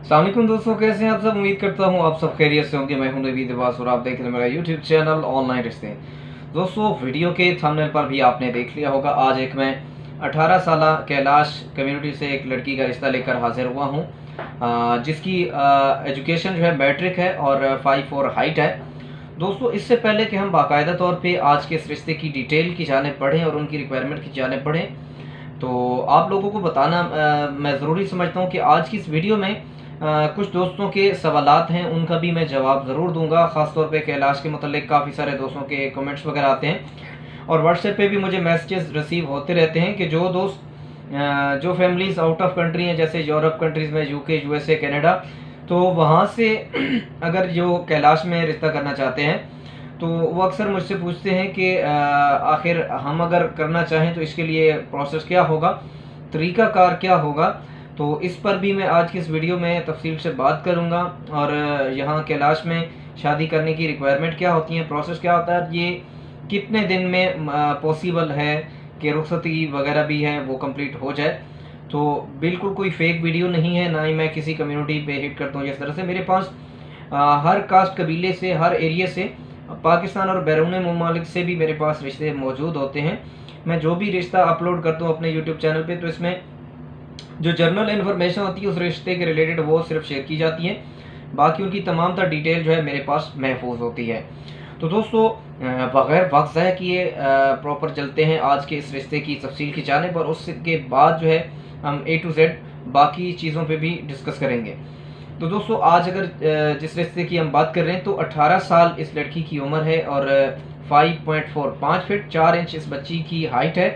अस्सलाम वालेकुम दोस्तों, कैसे हैं आप सब। उम्मीद करता हूँ आप सब खैरियत से होंगे। मैं हूं नवीद अब्बास और आप देख रहे हैं मेरा यूट्यूब चैनल ऑनलाइन रिश्ते। दोस्तों, वीडियो के थंबनेल पर भी आपने देख लिया होगा, आज एक मैं 18 साल कैलाश कम्युनिटी से एक लड़की का रिश्ता लेकर हाजिर हुआ हूँ, जिसकी एजुकेशन जो है मैट्रिक है और 5'4" हाइट है। दोस्तों, इससे पहले कि हम बाकायदा तौर पे आज के इस रिश्ते की डिटेल की जाने पढ़ें और उनकी रिक्वायरमेंट की जाने पढ़ें, तो आप लोगों को बताना मैं ज़रूरी समझता हूँ कि आज की इस वीडियो में कुछ दोस्तों के सवालात हैं, उनका भी मैं जवाब ज़रूर दूंगा। ख़ास तौर पे कैलाश के मतलब काफ़ी सारे दोस्तों के कमेंट्स वगैरह आते हैं और व्हाट्सएप पे भी मुझे मैसेजेस रिसीव होते रहते हैं कि जो दोस्त जो फैमिलीज़ आउट ऑफ कंट्री हैं, जैसे यूरोप कंट्रीज़ में, यूके, यूएसए, कनाडा, तो वहाँ से अगर जो कैलाश में रिश्ता करना चाहते हैं तो वो अक्सर मुझसे पूछते हैं कि आखिर हम अगर करना चाहें तो इसके लिए प्रोसेस क्या होगा, तरीक़ाकार क्या होगा। तो इस पर भी मैं आज की इस वीडियो में तफसील से बात करूंगा और यहाँ कैलाश में शादी करने की रिक्वायरमेंट क्या होती है, प्रोसेस क्या होता है, ये कितने दिन में पॉसिबल है कि रुखसती वगैरह भी है वो कंप्लीट हो जाए। तो बिल्कुल कोई फेक वीडियो नहीं है, ना ही मैं किसी कम्युनिटी पे हिट करता हूँ। जिस तरह से मेरे पास हर कास्ट कबीले से, हर एरिया से, पाकिस्तान और बैरून ममालिक से भी मेरे पास रिश्ते मौजूद होते हैं। मैं जो भी रिश्ता अपलोड करता हूँ अपने यूट्यूब चैनल पे, तो इसमें जो जनरल इन्फॉर्मेशन होती है उस रिश्ते के रिलेटेड वो सिर्फ शेयर की जाती है, बाकी उनकी तमाम तर डिटेल जो है मेरे पास महफूज होती है। तो दोस्तों, बगैर वक्त ज़ाया किए प्रॉपर चलते हैं आज के इस रिश्ते की तफसील की जानिब, और उसके बाद जो है हम A to Z बाकी चीज़ों पे भी डिस्कस करेंगे। तो दोस्तों, आज अगर जिस रिश्ते की हम बात कर रहे हैं तो 18 साल इस लड़की की उम्र है और 5.4 5 फीट 4 इंच इस बच्ची की हाइट है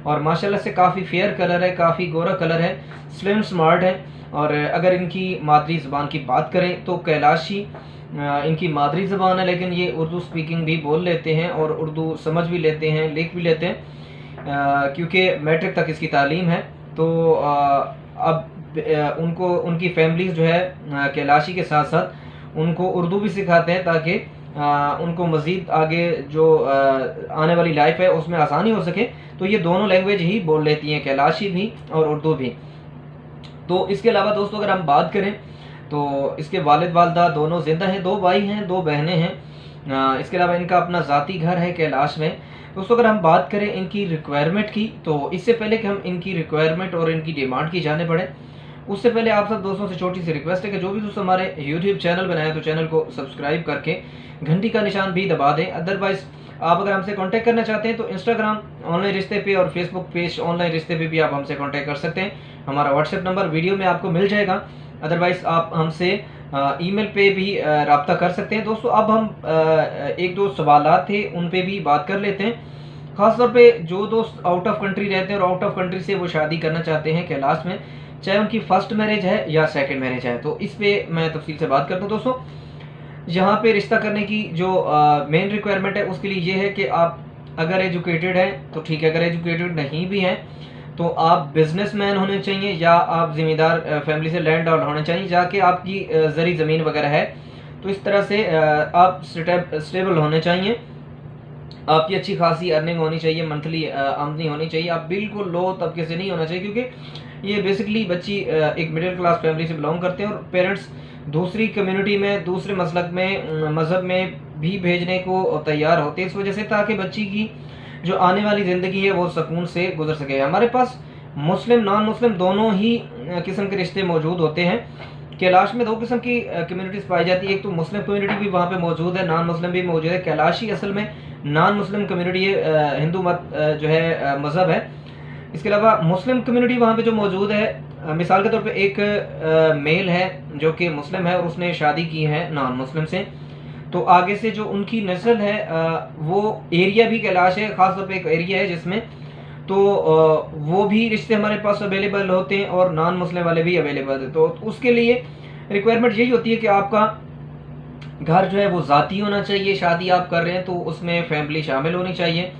और माशाल्लाह से काफ़ी फेयर कलर है, काफ़ी गोरा कलर है, स्लिम स्मार्ट है। और अगर इनकी मादरी ज़बान की बात करें तो कैलाशी इनकी मादरी ज़बान है, लेकिन ये उर्दू स्पीकिंग भी बोल लेते हैं और उर्दू समझ भी लेते हैं, लिख भी लेते हैं, क्योंकि मैट्रिक तक इसकी तालीम है। तो अब उनको उनकी फैमिलीज जो है कैलाशी के साथ साथ उनको उर्दू भी सिखाते हैं, ताकि उनको मज़ीद आगे जो आने वाली लाइफ है उसमें आसानी हो सके। तो ये दोनों लैंग्वेज ही बोल लेती हैं, कैलाशी भी और उर्दू भी। तो इसके अलावा दोस्तों, अगर हम बात करें तो इसके वालिद वालदा दोनों ज़िंदा हैं, 2 भाई हैं, 2 बहनें हैं। इसके अलावा इनका अपना ज़ाती घर है कैलाश में। दोस्तों, अगर हम बात करें इनकी रिक्वायरमेंट की, तो इससे पहले कि हम इनकी रिक्वायरमेंट और इनकी डिमांड की जाने पड़े, उससे पहले आप सब दोस्तों से छोटी सी रिक्वेस्ट है कि जो भी दोस्त हमारे यूट्यूब चैनल बनाए तो चैनल को सब्सक्राइब करके घंटी का निशान भी दबा दें। अदरवाइज़ आप अगर हमसे कांटेक्ट करना चाहते हैं तो इंस्टाग्राम ऑनलाइन रिश्ते पे और फेसबुक पेज ऑनलाइन रिश्ते पे भी आप हमसे कांटेक्ट कर सकते हैं। हमारा व्हाट्सएप नंबर वीडियो में आपको मिल जाएगा। अदरवाइज़ आप हमसे ईमेल पे भी रब्ता कर सकते हैं। दोस्तों, अब हम एक दो सवालात थे उन पे भी बात कर लेते हैं। ख़ासतौर पे जो दोस्त आउट ऑफ कंट्री रहते हैं और आउट ऑफ कंट्री से वो शादी करना चाहते हैं कैलाश में, चाहे उनकी फर्स्ट मैरिज है या सेकंड मैरिज है, तो इस पे मैं तफसील से बात करता हूँ। दोस्तों, यहाँ पे रिश्ता करने की जो मेन रिक्वायरमेंट है उसके लिए ये है कि आप अगर एजुकेटेड हैं तो ठीक है, अगर एजुकेटेड नहीं भी हैं तो आप बिजनेसमैन होने चाहिए या आप ज़िम्मेदार फैमिली से लैंड आउट होने चाहिए, जाके आपकी ज़री ज़मीन वगैरह है। तो इस तरह से आप स्टेबल होने चाहिए, आपकी अच्छी खासी अर्निंग होनी चाहिए, मंथली आमदनी होनी चाहिए। आप बिल्कुल लो तबके से नहीं होना चाहिए, क्योंकि ये बेसिकली बच्ची एक मिडिल क्लास फैमिली से बिलोंग करते हैं और पेरेंट्स दूसरी कम्युनिटी में, दूसरे मसलक में, मज़हब में भी भेजने को तैयार होते हैं, इस वजह से ताकि बच्ची की जो आने वाली ज़िंदगी है वो सुकून से गुजर सके। हमारे पास मुस्लिम नॉन मुस्लिम दोनों ही किस्म के रिश्ते मौजूद होते हैं। कैलाश में 2 किस्म की कम्युनिटीज़ पाई जाती है, एक तो मुस्लिम कम्युनिटी भी वहाँ पे मौजूद है, नॉन मुस्लिम भी मौजूद है। कैलाशी असल में नॉन मुस्लिम कम्युनिटी है, हिंदू मत जो है मज़हब है। इसके अलावा मुस्लिम कम्युनिटी वहाँ पे जो मौजूद है, मिसाल के तौर पे एक मेल है जो कि मुस्लिम है और उसने शादी की है नॉन मुस्लिम से, तो आगे से जो उनकी नस्ल है वो एरिया भी कैलाश है, ख़ासतौर पे एक एरिया है जिसमें, तो वो भी रिश्ते हमारे पास अवेलेबल होते हैं और नॉन मुस्लिम वाले भी अवेलेबल है। तो उसके लिए रिक्वायरमेंट यही होती है कि आपका घर जो है वो ज़ाती होना चाहिए। शादी आप कर रहे हैं तो उसमें फैमिली शामिल होनी चाहिए।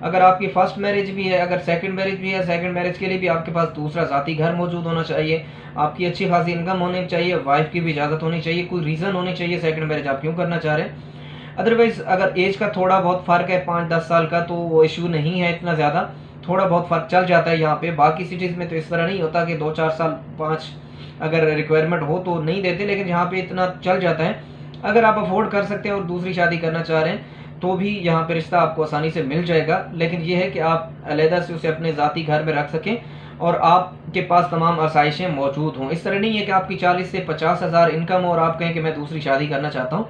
अगर आपकी फ़र्स्ट मैरिज भी है, अगर सेकंड मैरिज भी है, सेकंड मैरिज के लिए भी आपके पास दूसरा ज़ाती घर मौजूद होना चाहिए। आपकी अच्छी खासी इनकम होनी चाहिए, वाइफ की भी इजाज़त होनी चाहिए, कोई रीज़न होनी चाहिए सेकंड मैरिज आप क्यों करना चाह रहे हैं। अदरवाइज़ अगर एज का थोड़ा बहुत फ़र्क है 5-10 साल का, तो वो इशू नहीं है इतना ज़्यादा, थोड़ा बहुत फ़र्क चल जाता है यहाँ पे। बाकी सिटीज़ में तो इस तरह नहीं होता कि 2-4 साल 5 अगर रिक्वायरमेंट हो तो नहीं देते, लेकिन यहाँ पे इतना चल जाता है। अगर आप अफोर्ड कर सकते हैं और दूसरी शादी करना चाह रहे हैं तो भी यहाँ पे रिश्ता आपको आसानी से मिल जाएगा, लेकिन ये है कि आप अलहदा से उसे अपने ज़ाती घर में रख सकें और आपके पास तमाम आसाइशें मौजूद हों। इस तरह नहीं है कि आपकी 40 से 50 हज़ार इनकम और आप कहें कि मैं दूसरी शादी करना चाहता हूँ।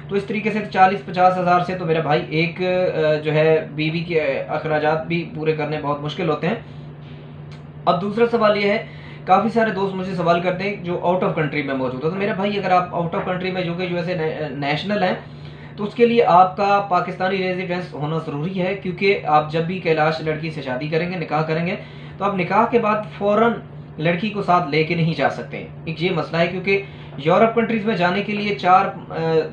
तो इस तरीके से 40-50 हज़ार से तो मेरा भाई एक जो है बीवी के अखराजात भी पूरे करने बहुत मुश्किल होते हैं। अब दूसरा सवाल ये है, काफ़ी सारे दोस्त मुझे सवाल करते हैं जो आउट ऑफ कंट्री में मौजूद है। तो मेरा भाई अगर आप आउट ऑफ कंट्री में जो कि यूएसए नेशनल हैं तो उसके लिए आपका पाकिस्तानी रेजिडेंस होना ज़रूरी है, क्योंकि आप जब भी कैलाश लड़की से शादी करेंगे, निकाह करेंगे, तो आप निकाह के बाद फ़ौरन लड़की को साथ लेके नहीं जा सकते। एक ये मसला है, क्योंकि यूरोप कंट्रीज़ में जाने के लिए 4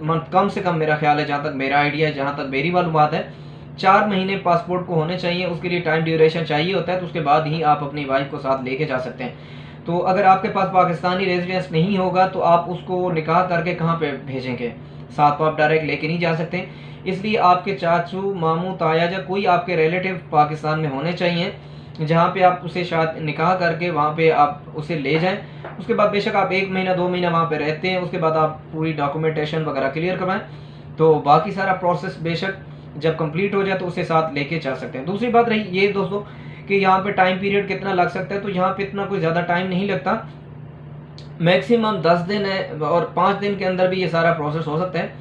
मंथ कम से कम, मेरा ख्याल है, जहाँ तक मेरा आइडिया है, जहाँ तक मेरी मालूमात है, 4 महीने पासपोर्ट को होने चाहिए। उसके लिए टाइम ड्यूरेशन चाहिए होता है, तो उसके बाद ही आप अपनी वाइफ को साथ लेके जा सकते हैं। तो अगर आपके पास पाकिस्तानी रेजिडेंस नहीं होगा तो आप उसको निकाह करके कहाँ पे भेजेंगे? साथ तो आप डायरेक्ट लेके नहीं जा सकते। इसलिए आपके चाचू, मामू, ताया या कोई आपके रिलेटिव पाकिस्तान में होने चाहिए, जहाँ पे आप उसे शादी निकाह करके वहाँ पे आप उसे ले जाएं। उसके बाद बेशक आप 1 महीना 2 महीना वहाँ पे रहते हैं, उसके बाद आप पूरी डॉक्यूमेंटेशन वगैरह क्लियर करवाएं, तो बाकी सारा प्रोसेस बेशक जब कंप्लीट हो जाए तो उसे साथ लेके जा सकते हैं। दूसरी बात रही ये दोस्तों कि यहाँ पे टाइम पीरियड कितना लग सकता है, तो यहाँ पे इतना कोई ज़्यादा टाइम नहीं लगता, मैक्सिमम 10 दिन है और 5 दिन के अंदर भी ये सारा प्रोसेस हो सकता है।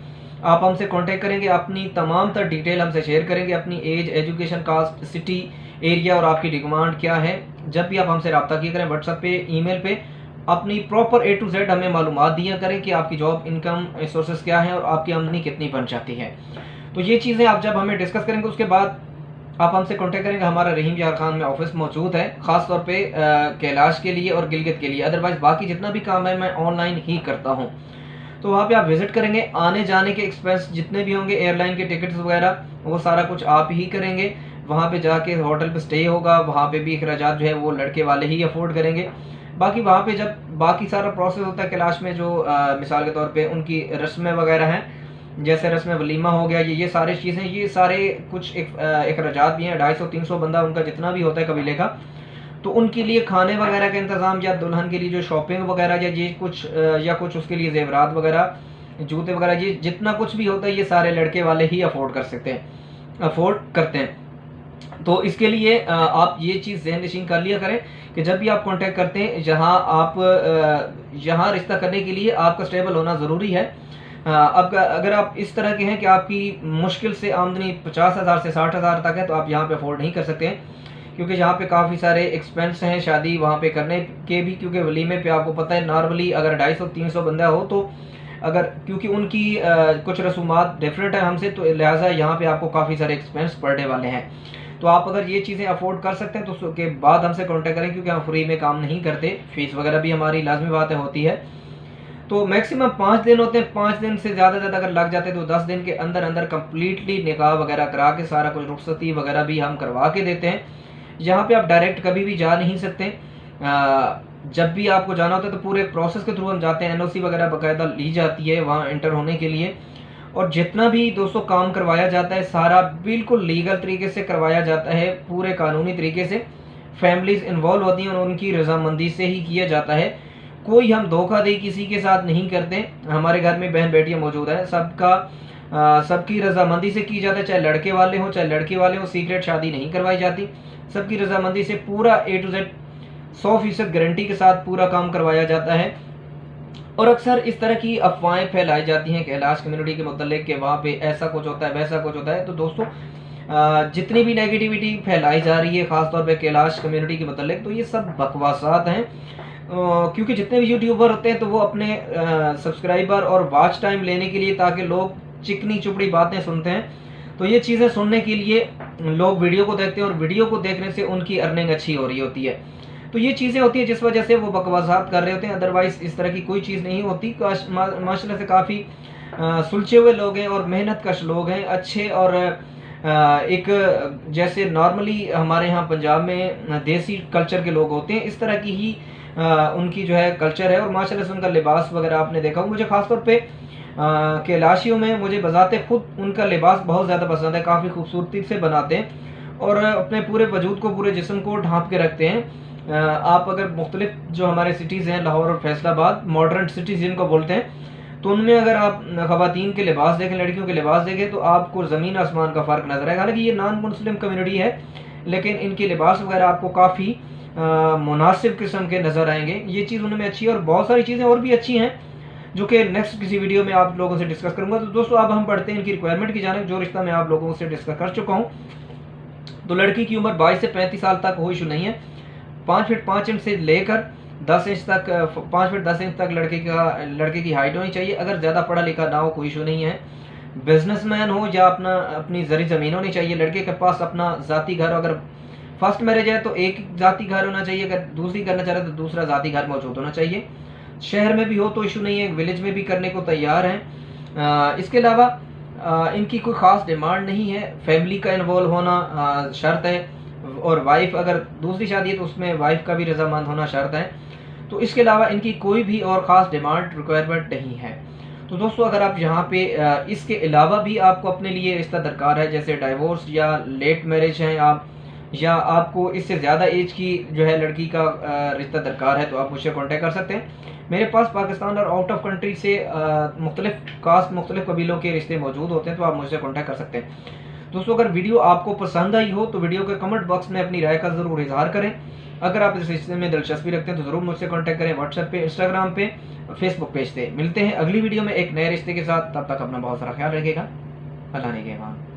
आप हमसे कांटेक्ट करेंगे, अपनी तमाम तर डिटेल हमसे शेयर करेंगे, अपनी age, education, caste, city, area और आपकी डिमांड क्या है। जब भी आप हमसे रब्ता किया करें व्हाट्सएप पे, ईमेल पे, अपनी प्रॉपर A to Z हमें मालूमात दिया करें कि आपकी जॉब, इनकम सोर्सेस क्या है और आपकी आमदनी कितनी बन जाती है। तो ये चीज़ें आप जब हमें डिस्कस करेंगे उसके बाद आप हमसे कांटेक्ट करेंगे। हमारा रहीम यार खान में ऑफिस मौजूद है, ख़ास तौर पे कैलाश के लिए और गिलगित के लिए। अदरवाइज़ बाकी जितना भी काम है मैं ऑनलाइन ही करता हूँ। तो वहाँ पे आप विज़िट करेंगे, आने जाने के एक्सपेंस जितने भी होंगे, एयरलाइन के टिकट्स वगैरह, वो सारा कुछ आप ही करेंगे। वहाँ पे जाके होटल पे स्टे होगा, वहाँ पे भी अखराजात जो है वो लड़के वाले ही अफोर्ड करेंगे। बाकी वहाँ पे जब बाकी सारा प्रोसेस होता है कैलाश में, जो मिसाल के तौर पे उनकी रस्में वगैरह हैं, जैसे रस्म वलीमा हो गया, ये सारी चीज़ें, ये सारे कुछ अखराजात भी हैं। 250-300 बंदा उनका जितना भी होता है कबीले का, तो उनके लिए खाने वगैरह का इंतज़ाम, या दुल्हन के लिए जो शॉपिंग वगैरह, या ये कुछ या कुछ उसके लिए ज़ेवरात वगैरह, जूते वगैरह, ये जितना कुछ भी होता है ये सारे लड़के वाले ही अफोर्ड करते हैं। तो इसके लिए आप ये चीज़ ज़हन नशीन कर लिया करें कि जब भी आप कांटेक्ट करते हैं, यहाँ रिश्ता करने के लिए आपका स्टेबल होना ज़रूरी है। अब अगर आप इस तरह के हैं कि आपकी मुश्किल से आमदनी 50,000 से 60,000 तक है, तो आप यहाँ पे अफोर्ड नहीं कर सकते हैं, क्योंकि यहाँ पे काफ़ी सारे एक्सपेंस हैं शादी वहाँ पे करने के भी। क्योंकि वलीमे पे आपको पता है नॉर्मली अगर 250-300 बंदा हो तो अगर, क्योंकि उनकी कुछ रसूमात डिफरेंट है हमसे, तो लिहाजा यहाँ पे आपको काफ़ी सारे एक्सपेंस पड़ने वाले हैं। तो आप अगर ये चीज़ें अफोर्ड कर सकते हैं तो उसके बाद हमसे कॉन्टेक्ट करें, क्योंकि हम फ्री में काम नहीं करते, फीस वगैरह भी हमारी लाजमी बातें होती है। तो मैक्सिमम 5 दिन होते हैं, 5 दिन से ज़्यादा अगर लग जाते हैं तो 10 दिन के अंदर अंदर कम्प्लीटली निकाह वगैरह करा के सारा कुछ रुखसती वगैरह भी हम करवा के देते हैं। यहाँ पे आप डायरेक्ट कभी भी जा नहीं सकते। जब भी आपको जाना होता है तो पूरे प्रोसेस के थ्रू हम जाते हैं, NOC वगैरह बाकायदा ली जाती है वहाँ एंटर होने के लिए। और जितना भी दोस्तों काम करवाया जाता है सारा बिल्कुल लीगल तरीके से करवाया जाता है, पूरे कानूनी तरीके से। फैमिलीज़ इन्वॉल्व होती हैं और उनकी रजामंदी से ही किया जाता है। कोई हम धोखाधड़ी किसी के साथ नहीं करते। हमारे घर में बहन बेटियां मौजूद हैं, सबकी रजामंदी से की जाता है, चाहे लड़के वाले हों चाहे लड़की वाले हों। सीक्रेट शादी नहीं करवाई जाती, सबकी रजामंदी से पूरा A to Z 100% गारंटी के साथ पूरा काम करवाया जाता है। और अक्सर इस तरह की अफवाहें फैलाई जाती हैं कैलाश कम्युनिटी के मुतल्लिक कि वहाँ पे ऐसा कुछ होता है, वैसा कुछ होता है। तो दोस्तों जितनी भी नेगेटिविटी फैलाई जा रही है ख़ासतौर पे कैलाश कम्युनिटी के मुतल्लिक, तो ये सब बकवासात हैं। क्योंकि जितने भी यूट्यूबर होते हैं तो वो अपने सब्सक्राइबर और वॉच टाइम लेने के लिए, ताकि लोग चिकनी चुपड़ी बातें सुनते हैं, तो ये चीज़ें सुनने के लिए लोग वीडियो को देखते हैं और वीडियो को देखने से उनकी अर्निंग अच्छी हो रही होती है। तो ये चीज़ें होती हैं जिस वजह से वो बकवासात कर रहे होते हैं। अदरवाइज़ इस तरह की कोई चीज़ नहीं होती। माशाल्लाह से काफ़ी सुलझे हुए लोग हैं और मेहनत कश लोग हैं, अच्छे। और एक जैसे नॉर्मली हमारे यहाँ पंजाब में देसी कल्चर के लोग होते हैं, इस तरह की ही उनकी जो है कल्चर है। और माशाल्लाह से उनका लिबास वगैरह आपने देखा हो। मुझे ख़ासतौर पे कैलाशियों में मुझे बजाते खुद उनका लिबास बहुत ज़्यादा पसंद है। काफ़ी खूबसूरती से बनाते हैं और अपने पूरे वजूद को, पूरे जिस्म को ढांप के रखते हैं। आप अगर मुख्तलिफ जो हमारे सिटीज़ हैं, लाहौर और फैसलाबाद, मॉडर्न सिटीज़ जिनको बोलते हैं, तो उनमें अगर आप ख़वातीन के लिबास देखें, लड़कियों के लिबास देखें, तो आपको ज़मीन आसमान का फ़र्क नज़र आएगा। हालांकि ये नॉन मुस्लिम कम्युनिटी है, लेकिन इनके लिबास वगैरह आपको काफ़ी मुनासिब किस्म के नज़र आएंगे। ये चीज़ उनमें अच्छी है, और बहुत सारी चीज़ें और भी अच्छी हैं जो कि नेक्स्ट किसी वीडियो में आप लोगों से डिस्कस करूंगा। तो दोस्तों अब हम बढ़ते हैं इनकी रिक्वायरमेंट की जानिब, जो रिश्ता मैं आप लोगों से डिस्कस कर चुका हूँ। तो लड़की की उम्र 22 से 35 साल तक कोई इशू नहीं है। 5 फीट 5 इंच से लेकर 10 इंच तक, 5 फीट 10 इंच तक लड़के की हाइट होनी चाहिए। अगर ज़्यादा पढ़ा लिखा ना हो कोई इशू नहीं है। बिजनेसमैन हो या अपनी ज़री ज़मीन होनी चाहिए। लड़के के पास अपना ज़ाती घर, अगर फर्स्ट मैरिज है तो एक ज़ाती घर होना चाहिए, अगर दूसरी करना चाह रहे तो दूसरा ज़ाती घर मौजूद होना चाहिए। शहर में भी हो तो इशू नहीं है, विलेज में भी करने को तैयार हैं। इसके अलावा इनकी कोई ख़ास डिमांड नहीं है। फैमिली का इन्वॉल्व होना शर्त है, और वाइफ अगर दूसरी शादी है तो उसमें वाइफ का भी रजामंद होना शर्त है। तो इसके अलावा इनकी कोई भी और ख़ास डिमांड रिक्वायरमेंट नहीं है। तो दोस्तों अगर आप यहाँ पे इसके अलावा भी आपको अपने लिए रिश्ता दरकार है, जैसे डाइवोर्स या लेट मैरिज है आप, या आपको इससे ज़्यादा एज की जो है लड़की का रिश्ता दरकार है, तो आप मुझसे कांटेक्ट कर सकते हैं। मेरे पास पाकिस्तान और आउट ऑफ कंट्री से मुख्तलिफ कास्ट, मुख्तलिफ कबीलों के रिश्ते मौजूद होते हैं, तो आप मुझसे कांटेक्ट कर सकते हैं। दोस्तों अगर वीडियो आपको पसंद आई हो तो वीडियो के कमेंट बॉक्स में अपनी राय का ज़रूर इजहार करें। अगर आप इस रिश्ते में दिलचस्पी रखते हैं तो ज़रूर मुझसे कांटेक्ट करें, व्हाट्सएप पे, इंस्टाग्राम पे, फेसबुक पेज पे। मिलते हैं अगली वीडियो में एक नए रिश्ते के साथ। तब तक अपना बहुत सारा ख्याल रखिएगा। अल्लाह ने के मान।